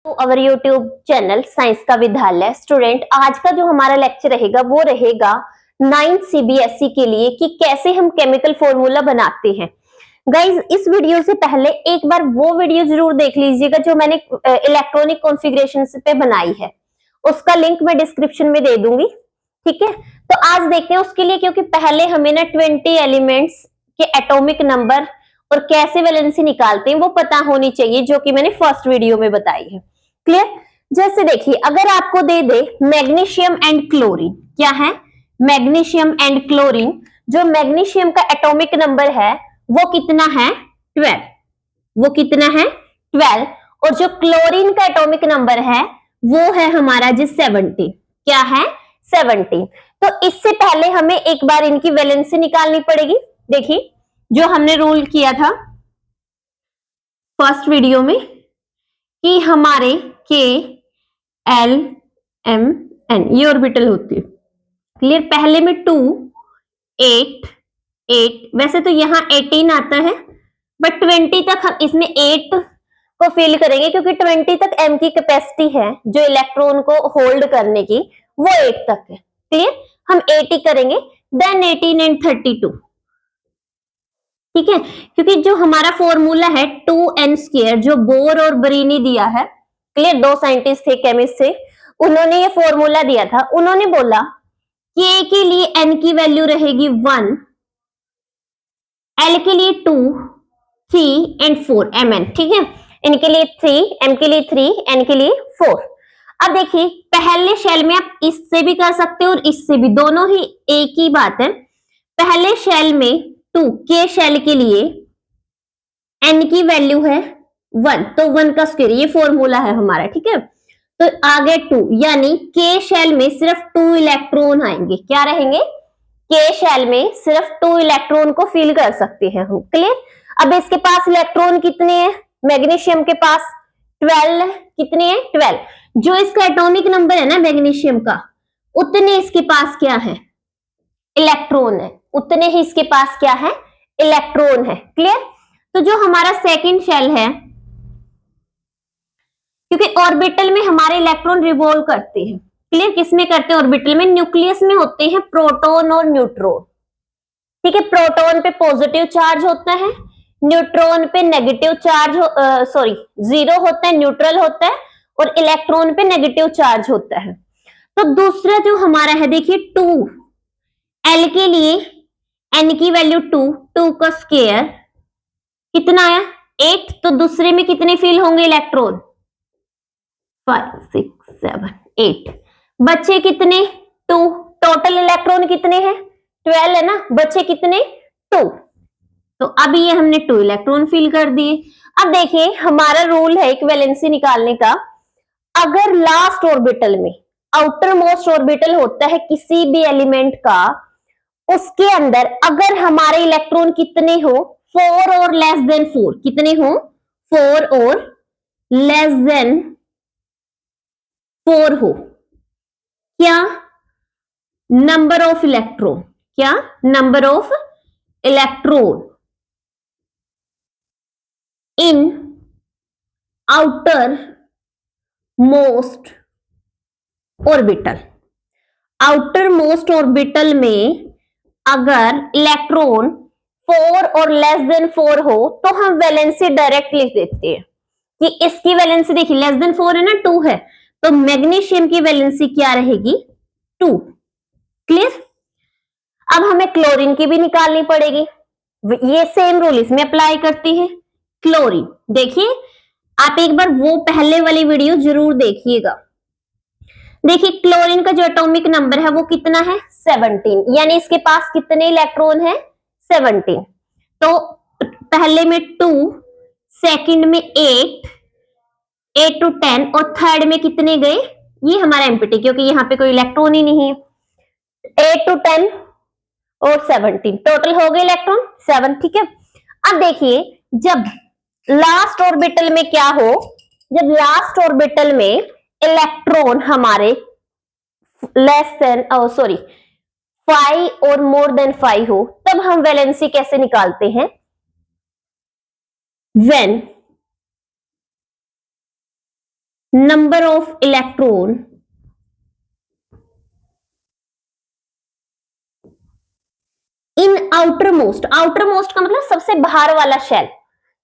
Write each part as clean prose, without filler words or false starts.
तो our YouTube channel science का विद्यालय स्टूडेंट, आज का जो हमारा लेक्चर रहेगा वो रहेगा 9th सीबीएसई के लिए कि कैसे हम केमिकल फॉर्मूला बनाते हैं। गाइज, इस वीडियो से पहले एक बार वो वीडियो जरूर देख लीजिएगा जो मैंने इलेक्ट्रॉनिक कॉन्फ़िगरेशन पे बनाई है, उसका लिंक मैं डिस्क्रिप्शन में दे दूंगी। ठीक है, तो आज देखते हैं उसके लिए, क्योंकि पहले हमें ना 20 एलिमेंट्स के एटॉमिक नंबर और कैसे वैलेंसी निकालते हैं वो पता होनी चाहिए, जो कि मैंने फर्स्ट वीडियो में बताई है। क्लियर? जैसे देखिए, अगर आपको दे दे मैग्नीशियम एंड क्लोरीन, क्या है? Magnesium and chlorine. जो मैग्नीशियम का एटॉमिक नंबर है वो कितना है? 12। वो कितना है? 12। और जो क्लोरीन का एटॉमिक नंबर है वो है हमारा जी 70। क्या है? 70। तो इससे पहले हमें एक बार इनकी वैलेंसी निकालनी पड़ेगी। देखिए, जो हमने रूल किया था फर्स्ट वीडियो में कि हमारे के एल एम एन ये ऑर्बिटल होती है। क्लियर? पहले में 2 8 8, वैसे तो यहाँ 18 आता है, बट 20 तक हम इसमें 8 को फिल करेंगे, क्योंकि 20 तक एम की कैपेसिटी है जो इलेक्ट्रॉन को होल्ड करने की, वो 8 तक है। क्लियर? हम 8 ही करेंगे, देन 18 एंड 32। ठीक है, क्योंकि जो हमारा फॉर्मूला है 2n², जो बोर और बरीनी दिया है। क्लियर? दो साइंटिस्ट थे, केमिस्ट थे, उन्होंने ये फॉर्मूला दिया था। उन्होंने बोला k के लिए n की वैल्यू रहेगी 1, l के लिए 2, 3 एंड 4 mn। ठीक है, इनके लिए 3, m के लिए 3, n के लिए 4। अब देखिए, पहले शेल में आप इससे भी कर सकते हो और इससे भी, दोनों ही एक ही बात है। पहले शेल में 2 के शेल के लिए n की वैल्यू है 1, तो 1 का स्क्वायर, ये फॉर्मूला है हमारा। ठीक है, तो आगे 2, यानी के शेल में सिर्फ 2 इलेक्ट्रॉन आएंगे। क्या रहेंगे? के शेल में सिर्फ 2 इलेक्ट्रॉन को फिल कर सकते हैं हम। क्लियर? अब इसके पास इलेक्ट्रॉन कितने हैं? मैग्नीशियम के पास 12 है। कितने हैं? 12। जो इसका एटॉमिक नंबर है ना मैग्नीशियम का, उतने इसके पास क्या है? इलेक्ट्रॉन है। उतने ही इसके पास क्या है? इलेक्ट्रॉन है। क्लियर? तो जो हमारा सेकंड शेल है, क्योंकि ऑर्बिटल में हमारे इलेक्ट्रॉन रिवॉल्व करते हैं। क्लियर? किसमें करते हैं? ऑर्बिटल में। न्यूक्लियस में होते हैं प्रोटॉन और न्यूट्रॉन। ठीक है, प्रोटॉन पे पॉजिटिव चार्ज होता है, न्यूट्रॉन पे नेगेटिव चार्ज, सॉरी, जीरो होता है, न्यूट्रल होता है, और इलेक्ट्रॉन पे नेगेटिव चार्ज होता है। तो दूसरा जो हमारा है, देखिए 2, एल के लिए एन की वैल्यू 2, 2 का स्क्वायर कितना आया? 8। तो दूसरे में कितने फील होंगे इलेक्ट्रॉन? 5 6 7 8। बच्चे कितने? 2। टोटल इलेक्ट्रॉन कितने हैं? 12 है ना, बच्चे कितने? 2। तो अभी ये हमने 2 इलेक्ट्रॉन फिल कर दिए। अब देखिए, हमारा रूल है एक वैलेंसी निकालने का। अगर लास्ट ऑर्बिटल में, आउटर मोस्ट ऑर्बिटल होता है किसी भी एलिमेंट का, उसके अंदर अगर हमारे इलेक्ट्रॉन कितने हो? 4 और लेस देन 4। कितने हो? 4 और लेस देन 4 हो। क्या? Number of electron. क्या? Number of electron in outermost orbital. Outermost orbital में अगर इलेक्ट्रॉन 4 और लेस देन 4 हो तो हम वैलेंसी डायरेक्ट लिख देते हैं कि इसकी वैलेंसी, देखिए लेस देन 4 है ना, 2 है, तो मैग्नीशियम की वैलेंसी क्या रहेगी? 2। क्लियर? अब हमें क्लोरीन की भी निकालनी पड़ेगी। ये सेम रूल इसमें अप्लाई करती है। क्लोरीन, देखिए आप एक बार वो पहले वाली वीडियो जरूर देखिएगा। देखिए, क्लोरीन का जो एटॉमिक नंबर है वो कितना है? 17, यानी इसके पास कितने इलेक्ट्रॉन है? 17। तो पहले में 2, सेकंड में 8, 8 to 10, और थर्ड में कितने गए? ये हमारा एम्प्टी, क्योंकि यहाँ पे कोई इलेक्ट्रॉन ही नहीं है। 8 to 10 और 17, टोटल हो गए इलेक्ट्रॉन 7। ठीक है, अब देखिए, जब लास्ट ऑर्बिटल में क्या हो? जब लास्ट ऑर्बिटल में इलेक्ट्रॉन हमारे लेस देन, सॉरी, 5 और मोर देन 5 हो, तब हम वैलेंसी कैसे निकालते हैं? When number of electron in outer most का मतलब सबसे बाहर वाला शेल,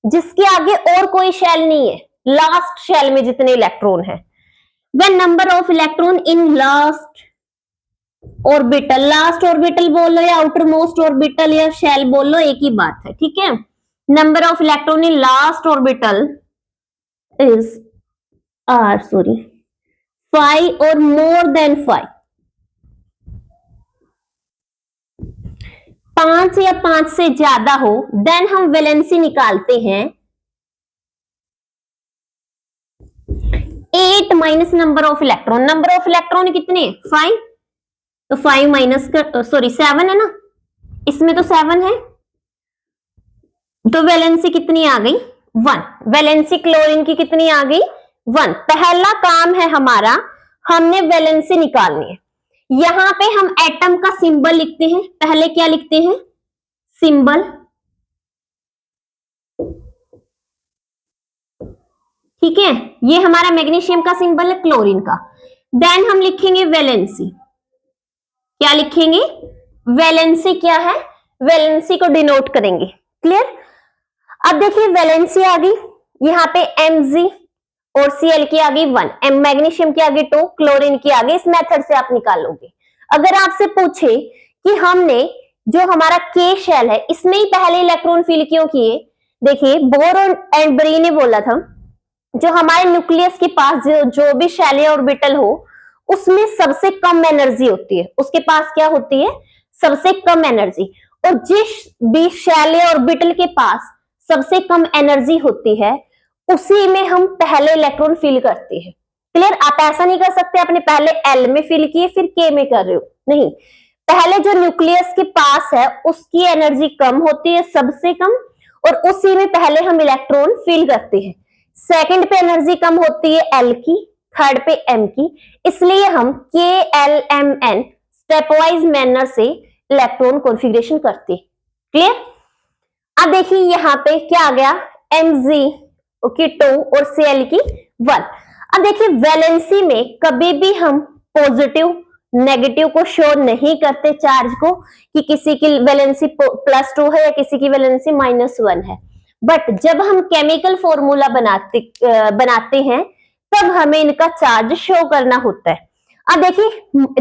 जिसके आगे और कोई शेल नहीं है, लास्ट शेल में जितने इलेक्ट्रॉन है। When number of electron in last orbital बोल लो या आउटर मोस्ट ऑर्बिटल या शेल बोल लो, एक ही बात है, ठीक है। Number of electron in last orbital is sorry 5 और मोर देन 5, 5 या 5 से ज्यादा हो, देन हम वैलेंसी निकालते हैं 8 minus number of electron. Number of electron कितने? 5, तो 5 माइनस कर, सॉरी 7 है ना, इसमें तो 7 है, तो वैलेंसी कितनी आ गई? 1। वैलेंसी क्लोरीन की कितनी आ गई? 1। पहला काम है हमारा, हमने वैलेंसी निकालनी है। यहां पे हम एटम का सिंबल लिखते हैं। पहले क्या लिखते हैं? सिंबल, ठीक है। ये हमारा मैग्नीशियम का सिंबल है, क्लोरीन का। देन हम लिखेंगे वैलेंसी। क्या लिखेंगे? वैलेंसी क्या है? वैलेंसी को डिनोट करेंगे। क्लियर? अब देखिए वैलेंसी आ गई, यहाँ पे Mg और Cl की आ गई 1, मैग्नीशियम की आ गई 2, क्लोरीन की आ गई। इस मेथड से आप निकालोगे। अगर आपसे पूछे कि हमने जो हमारा K शेल है इसमें ही पहले इलेक्ट्रॉन फिल क्यों किए, देखिए बोर एंड ब्री ने बोला था जो हमारे न्यूक्लियस के पास जो भी शेल या ऑर्बिटल हो उसमें सबसे कम एनर्जी होती है, उसके पास क्या होती है? सबसे कम एनर्जी। और जिस भी शेल या ऑर्बिटल के पास सबसे कम एनर्जी होती है उसी में हम पहले इलेक्ट्रॉन फिल करते हैं। क्लियर? आप ऐसा नहीं कर सकते आपने पहले एल में फिल किए फिर के में कर रहे हो, नहीं। पहले जो न्यूक्लियस के पास है उसकी एनर्जी कम होती है, सबसे कम, और उसी में पहले हम इलेक्ट्रॉन फिल करते हैं। सेकंड पे एनर्जी कम होती है एल की, थर्ड पे एम की, इसलिए हम K L M N stepwise manner से इलेक्ट्रॉन कॉन्फ़िगरेशन करते हैं। क्लियर? अब देखिए यहां पे क्या आ गया? Mg की 2 और Cl की 1। अब देखिए वैलेंसी में कभी भी हम पॉजिटिव नेगेटिव को शो नहीं करते चार्ज को, कि किसी की वैलेंसी +2 है या किसी की वैलेंसी -1 है। बट जब हम केमिकल फॉर्मूला बनाते हैं तब हमें इनका चार्ज शो करना होता है। अब देखिए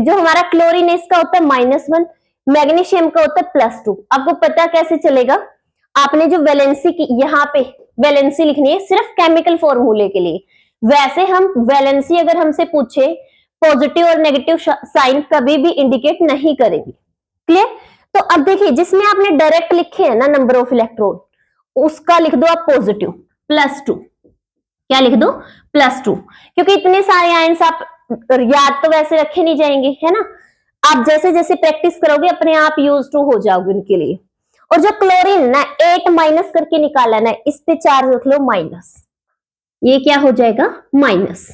जो हमारा क्लोरीन है इसका होता है -1, मैग्नीशियम का होता है +2। आपको पता कैसे चलेगा? आपने जो वैलेंसी की यहाँ पे वैलेंसी लिखनी है सिर्फ केमिकल फॉर्मूले के लिए। वैसे हम वैलेंसी अगर हमसे पूछे पॉजिटिव और नेगेटिव साइन कभी भी इंडिकेट नहीं करेंगे। क्लियर? तो अब देखिए जिसमें आपने डायरेक्ट लिखे हैं ना नंबर ऑफ इलेक्ट्रॉन, उसका लिख दो आप पॉजिटिव +2। क्या लिख दो? +2, क्योंकि इतने सारे आयंस आप याद तो वैसे रखे नहीं जाएंगे, है ना। आप जैसे जैसे प्रैक्टिस करोगे अपने आप यूज टू हो जाओगे उनके लिए। और जो क्लोरीन ना 8 माइनस करके निकाला ना, इस पे चार्ज रख लो माइनस, ये क्या हो जाएगा? माइनस।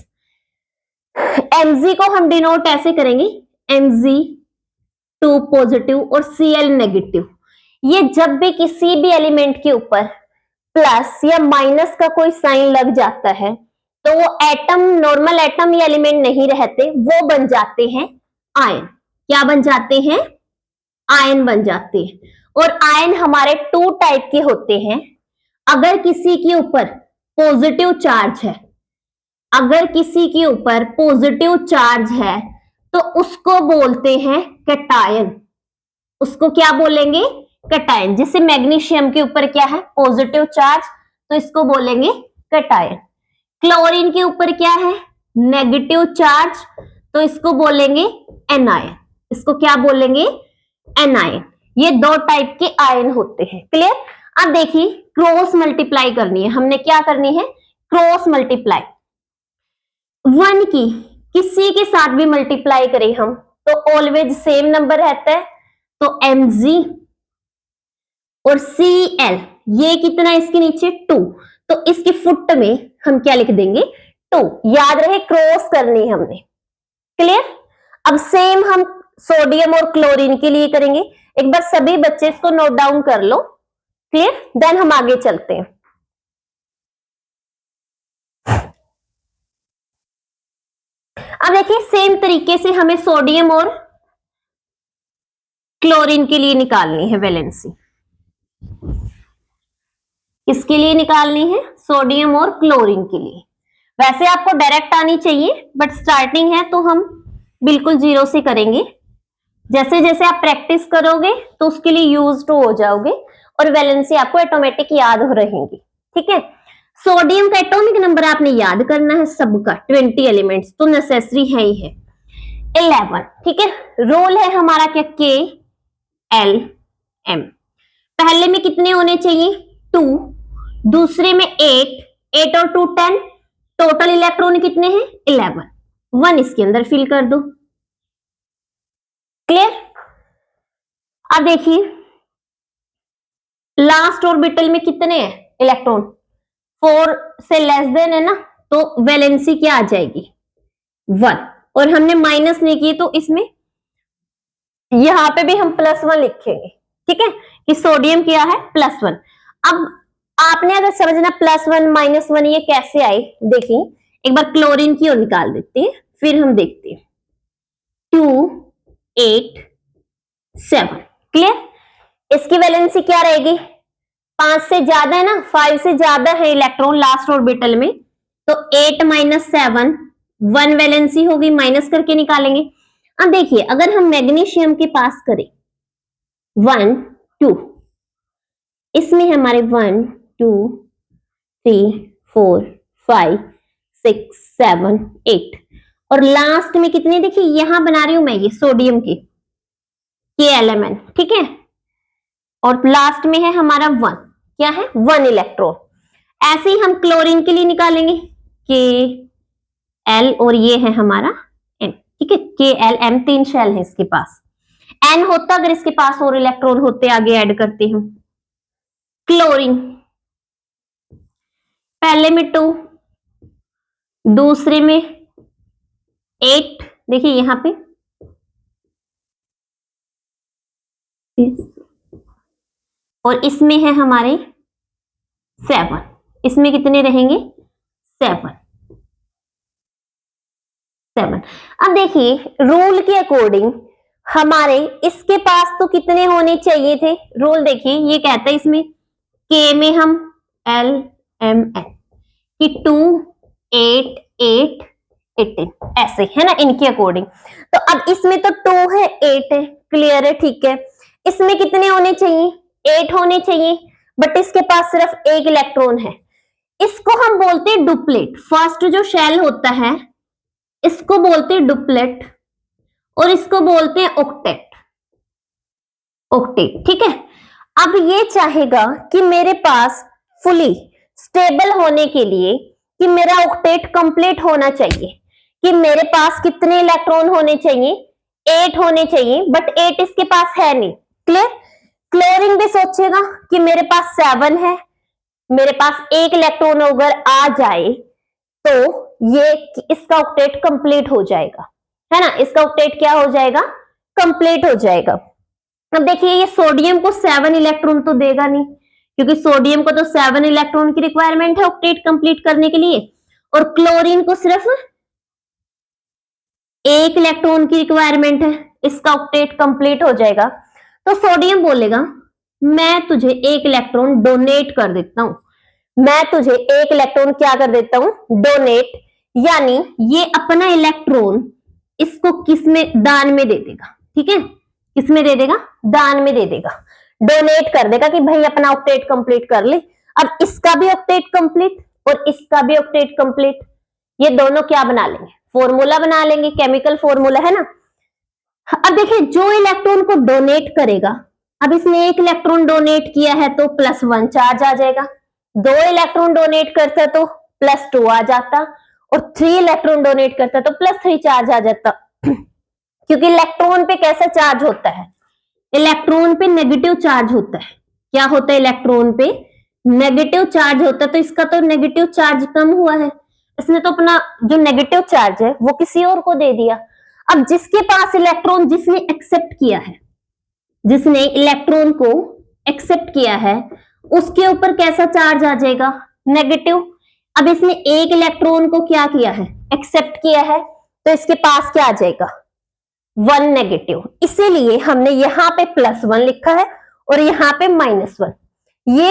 Mg को हम डिनोट ऐसे करेंगे, Mg2 पॉजिटिव और Cl नेगेटिव। ये जब भी किसी भी एलिमेंट के ऊपर प्लस या माइनस का कोई साइन लग जाता है तो वो एटम, नॉर्मल एटम या एलिमेंट नहीं रहते, वो बन जाते हैं आयन। क्या बन जाते हैं? आयन बन जाते हैं। और आयन हमारे 2 टाइप के होते हैं। अगर किसी के ऊपर पॉजिटिव चार्ज है, अगर किसी के ऊपर पॉजिटिव चार्ज है तो उसको बोलते हैं कैटायन। उसको क्या बोलेंगे? कैटायन। जैसे मैग्नीशियम के ऊपर क्या है? पॉजिटिव चार्ज, तो इसको बोलेंगे कैटायन। क्लोरीन के ऊपर क्या है? नेगेटिव चार्ज, तो इसको बोलेंगे एनायन। इसको क्या बोलेंगे? एनायन। ये 2 टाइप के आयन होते हैं। क्लियर? अब देखिए क्रॉस मल्टीप्लाई करनी है, हमने क्या करनी है? Cross multiply. 1 की किसी के साथ भी मल्टीप्लाई करें हम तो ऑलवेज सेम नंबर रहता है, तो Mg और Cl ये कितना है इसके नीचे? 2, तो इसके फुट में हम क्या लिख देंगे? 2। याद रहे क्रॉस करनी है हमने। क्लियर? अब सेम हम सोडियम और क्लोरीन के लिए करेंगे। एक बार सभी बच्चे इसको नोट डाउन कर लो। क्लियर? देन हम आगे चलते हैं। अब देखिए सेम तरीके से हमें सोडियम और क्लोरीन के लिए निकालनी है वैलेंसी। किसके लिए निकालनी है? सोडियम और क्लोरीन के लिए। वैसे आपको डायरेक्ट आनी चाहिए, बट स्टार्टिंग है तो हम बिल्कुल जीरो से करेंगे। जैसे जैसे आप प्रैक्टिस करोगे तो उसके लिए यूज्ड हो जाओगे और वैलेंसी आपको ऑटोमेटिक याद हो रहेंगी। ठीक है, सोडियम का एटॉमिक नंबर आपने याद करना है सबका, 20 एलिमेंट्स तो नेसेसरी है ही है। 11, ठीक है। रोल है हमारा क्या? के एल एम। पहले में कितने होने चाहिए? 2, दूसरे में 8, 8 और 2 10, टोटल इलेक्ट्रॉन कितने हैं? 11। 1 इसके अंदर फिल कर दो। क्लियर? अब देखिए लास्ट ऑर्बिटल में कितने हैं इलेक्ट्रॉन? 4 से लेस देन है ना, तो वैलेंसी क्या आ जाएगी? 1। और हमने माइनस नहीं की तो इसमें यहां पे भी हम +1 लिखेंगे। ठीक है, कि सोडियम क्या है? +1। अब आपने अगर समझना +1 -1 ये कैसे आए, देखिए एक बार क्लोरीन की ओर निकाल देते हैं, फिर हम देखते हैं। 2 8 7। क्लियर? इसकी वैलेंसी क्या रहेगी? 5 से ज्यादा है ना, 5 से ज्यादा है इलेक्ट्रॉन लास्ट ऑर्बिटल में, तो 8 - 7 1 वैलेंसी होगी, माइनस करके निकालेंगे। अब देखिए अगर हम मैग्नीशियम के पास करें 1 2, इसमें हमारे 1 2 3 4 5 6 7 8, और लास्ट में कितने? देखिए यहां बना रही हूं मैं ये सोडियम के KLMN। ठीक है, और लास्ट में है हमारा 1, क्या है? 1 इलेक्ट्रॉन। ऐसे ही हम क्लोरीन के लिए निकालेंगे KL, और ये है हमारा M। ठीक है, KLM 3 शेल है इसके पास। N होता अगर इसके पास और इलेक्ट्रॉन होते, आगे ऐड करते हम। क्लोरीन पहले में 2, दूसरे में 8, देखिए यहां पे, और इसमें है हमारे 7, इसमें कितने रहेंगे? 7 7। अब देखिए रूल के अकॉर्डिंग हमारे इसके पास तो कितने होने चाहिए थे? रूल देखिए ये कहता है इसमें के में हम LMN कि 2 8 8 18 ऐसे है ना, इनके अकॉर्डिंग। तो अब इसमें तो 2 है 8 है, क्लियर है? ठीक है, इसमें कितने होने चाहिए? 8 होने चाहिए, बट इसके पास सिर्फ एक इलेक्ट्रॉन है। इसको हम बोलते हैं डुप्लेट। फर्स्ट जो शेल होता है इसको बोलते हैं डुप्लेट, और इसको बोलते हैं ऑक्टेट। ऑक्टेट, ठीक है। अब ये चाहेगा कि मेरे पास फुली स्टेबल होने के लिए कि मेरा ऑक्टेट कंप्लीट होना चाहिए, कि मेरे पास कितने इलेक्ट्रॉन होने चाहिए? 8 होने चाहिए, बट 8 इसके पास है नहीं। क्लियर? क्लोरीन भी सोचेगा कि मेरे पास 7 है, मेरे पास एक इलेक्ट्रॉन अगर आ जाए तो ये इसका ऑक्टेट कंप्लीट हो जाएगा, है ना? इसका ऑक्टेट क्या हो जाएगा? कंप्लीट हो जाएगा। अब देखिए ये सोडियम को 7 इलेक्ट्रॉन तो देगा नहीं, क्योंकि सोडियम को तो 7 इलेक्ट्रॉन की रिक्वायरमेंट है ऑक्टेट कंप्लीट करने के लिए, और क्लोरीन को सिर्फ एक इलेक्ट्रॉन की रिक्वायरमेंट है, इसका ऑक्टेट कंप्लीट हो जाएगा। तो सोडियम बोलेगा मैं तुझे एक इलेक्ट्रॉन डोनेट कर देता हूं, मैं तुझे एक इलेक्ट्रॉन क्या कर देता हूं? डोनेट, यानी ये अपना इलेक्ट्रॉन इसको किस में? दान में दे देगा। ठीक है, किस में दे देगा? दान में दे देगा, डोनेट कर देगा कि भाई अपना ऑक्टेट कंप्लीट कर ले। अब इसका भी ऑक्टेट कंप्लीट और इसका भी ऑक्टेट कंप्लीट, ये दोनों क्या बना लेंगे? फॉर्मूला बना लेंगे, केमिकल फॉर्मूला, है ना? अब देखिए जो इलेक्ट्रॉन को डोनेट करेगा, अब इसने एक इलेक्ट्रॉन डोनेट किया है तो +1 चार्ज आ जाएगा, 2 इलेक्ट्रॉन डोनेट करता तो +2 आ जाता, और 3 इलेक्ट्रॉन डोनेट करता तो +3 चार्ज आ जाता। क्योंकि इलेक्ट्रॉन पे कैसा चार्ज होता है? इलेक्ट्रॉन पे नेगेटिव चार्ज होता है। क्या होता है? इलेक्ट्रॉन पे नेगेटिव चार्ज होता है, तो इसका तो नेगेटिव चार्ज कम हुआ है, इसने तो अपना जो नेगेटिव चार्ज है वो किसी और को दे दिया। अब जिसके पास इलेक्ट्रॉन, जिसने एक्सेप्ट किया है, जिसने इलेक्ट्रॉन को एक्सेप्ट किया है, उसके ऊपर कैसा चार्ज आ जाएगा? नेगेटिव। अब इसने एक इलेक्ट्रॉन को क्या किया है? एक्सेप्ट किया है, तो इसके पास क्या आ जाएगा 1 नेगेटिव, इसीलिए हमने यहाँ पे +1 लिखा है और यहाँ पे -1। ये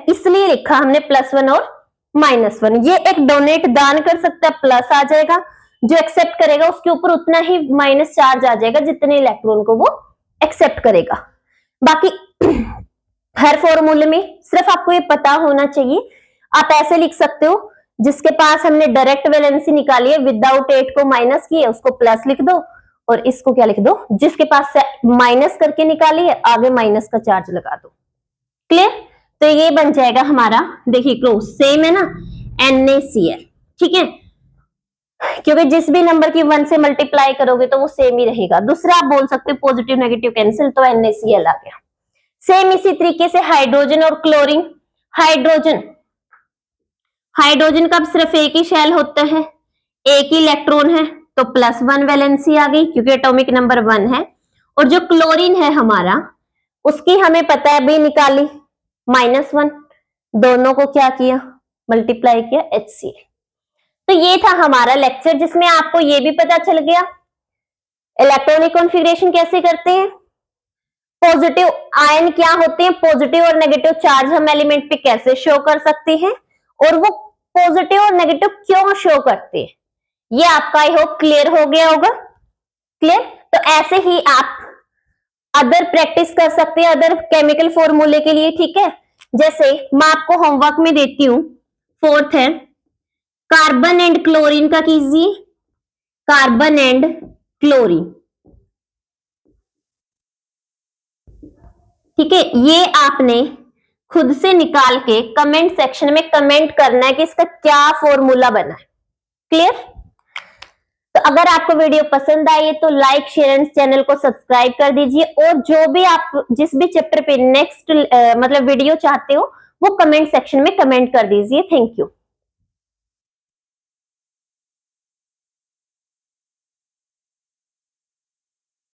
इसलिए लिखा हमने +1 और -1। ये एक डोनेट दान कर सकता है, प्लस आ जाएगा, जो एक्सेप्ट करेगा उसके ऊपर उतना ही माइनस चार्ज आ जाएगा जितने इलेक्ट्रॉन को वो एक्सेप्ट करेगा। बाकी हर फॉर्मूले में सिर्फ आपको ये पता होना चाहिए। आप ऐसे लिख सकते हो, जिसके पास हमने डायरेक्ट वैलेंसी निकाली है विदाउट 8 को माइनस किए उसको प्लस लिख दो, और इसको क्या लिख दो, जिसके पास माइनस करके निकाली है आगे माइनस का चार्ज लगा दो। क्लियर? तो ये बन जाएगा हमारा, देखिए क्लोज सेम है ना, NaCl। ठीक है, क्योंकि जिस भी नंबर की 1 से मल्टीप्लाई करोगे तो वो सेम ही रहेगा। दूसरा आप बोल सकते हो पॉजिटिव नेगेटिव कैंसिल, तो NaCl आ गया। सेम इसी तरीके से हाइड्रोजन और क्लोरीन। हाइड्रोजन का सिर्फ एक ही शेल होता है, एक ही इलेक्ट्रॉन है, तो +1 वैलेंसी आ गई क्योंकि एटॉमिक नंबर 1 है। और जो क्लोरीन है हमारा, उसकी हमें पता है भी निकाली -1, दोनों को क्या किया मल्टीप्लाई किया HCl। तो ये था हमारा लेक्चर, जिसमें आपको ये भी पता चल गया इलेक्ट्रॉनिक कॉन्फ़िगरेशन कैसे करते हैं, पॉजिटिव आयन क्या होते हैं, पॉजिटिव और नेगेटिव चार्ज हम एलिमेंट पे कैसे शो कर सकते हैं, और वो पॉजिटिव और नेगेटिव क्यों शो करते हैं। ये आपका आई होप क्लियर हो गया होगा। क्लियर? तो ऐसे ही आप अदर प्रैक्टिस कर सकते हैं अदर केमिकल फॉर्मूले के लिए। ठीक है, जैसे मैं आपको होमवर्क में देती हूं, 4th है कार्बन एंड क्लोरीन का कीजिए, कार्बन एंड क्लोरीन। ठीक है, ये आपने खुद से निकाल के कमेंट सेक्शन में कमेंट करना है कि इसका क्या फॉर्मूला बना है। क्लियर? तो अगर आपको वीडियो पसंद आई है तो लाइक शेयर एंड चैनल को सब्सक्राइब कर दीजिए, और जो भी आप जिस भी चैप्टर पे नेक्स्ट मतलब वीडियो चाहते हो वो कमेंट सेक्शन में कमेंट कर दीजिए। Thank you.